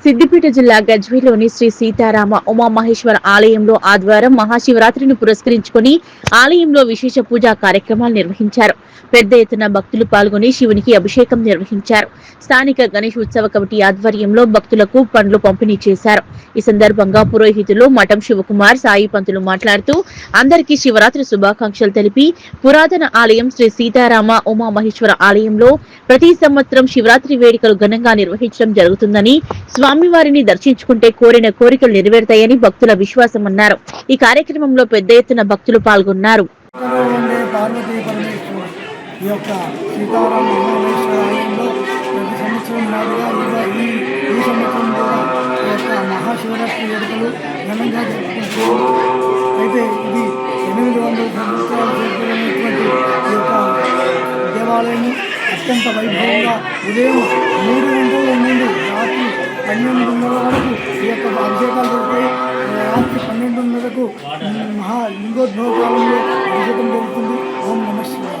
సిద్దిపేట జిల్లా గజ్వేల్లోని శ్రీ సీతారామ ఉమామహేశ్వర ఆలయంలో ఆదివారం మహాశివరాత్రిని పురస్కరించుకుని ఆలయంలో విశేష పూజా కార్యక్రమాలు నిర్వహించారు. పెద్ద ఎత్తున భక్తులు పాల్గొని శివునికి అభిషేకం నిర్వహించారు. స్థానిక గణేష్ ఉత్సవ కమిటీ ఆధ్వర్యంలో భక్తులకు పండ్లు పంపిణీ చేశారు. ఈ సందర్భంగా పురోహితులు మఠం శివకుమార్, సాయి పంతులు మాట్లాడుతూ అందరికీ శివరాత్రి శుభాకాంక్షలు తెలిపి పురాతన ఆలయం శ్రీ సీతారామ ఉమామహేశ్వర ఆలయంలో ప్రతి సంవత్సరం శివరాత్రి వేడుకలు ఘనంగా నిర్వహించడం జరుగుతుందని, స్వామివారిని దర్శించుకుంటే కోరిన కోరికలు నెరవేరుతాయని భక్తుల విశ్వాసమన్నారు. ఈ కార్యక్రమంలో పెద్ద ఎత్తున భక్తులు పాల్గొన్నారు. ఈ యొక్క సీతారామ ఉమామహేశ్వర ఆలయంలో ప్రతి సంవత్సరం మాదిరిగా ఈ సంవత్సరం కూడా ఈ యొక్క మహాశివరాత్రి వేడుకలు ఘనంగా జరుపుకుంటున్నాము. అయితే ఇది 800 సంవత్సరాలు జరుపుకునేటువంటి ఈ యొక్క దేవాలయము అత్యంత వైభవంగా ఉదయం 3 గంటల నుండి రాత్రి 12:30 వరకు ఈ యొక్క అభిషేకాలు జరుగుతాయి. రాత్రి 12:30కు మహాలింగోద్భవ కాలంలో అభిషేకం జరుగుతుంది. ఓం నమః శివాయ.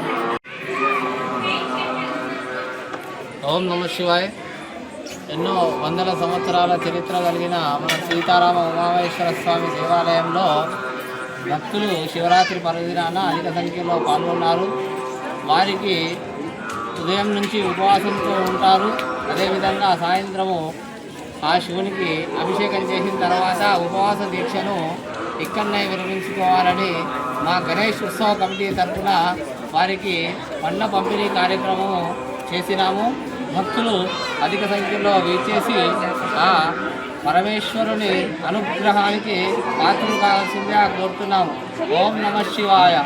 ఓం నమ శివాయ్. ఎన్నో వందల సంవత్సరాల చరిత్ర కలిగిన మన సీతారామ ఉమామహేశ్వర స్వామి దేవాలయంలో భక్తులు శివరాత్రి పర్వదినాన అధిక సంఖ్యలో పాల్గొన్నారు. వారికి ఉదయం నుంచి ఉపవాసంతో ఉంటారు. అదేవిధంగా సాయంత్రము ఆ శివునికి అభిషేకం చేసిన తర్వాత ఉపవాస దీక్షను ఇక్కడనే విరమించుకోవాలని మా గణేష్ ఉత్సవ కమిటీ తరఫున వారికి పండ్ల పంపిణీ కార్యక్రమం చేసినాము. భక్తులు అధిక సంఖ్యలో వీచేసి ఆ పరమేశ్వరుని అనుగ్రహానికి పాత్రలు కావాల్సిందిగా కోరుతున్నాము. ఓం నమః శివాయ.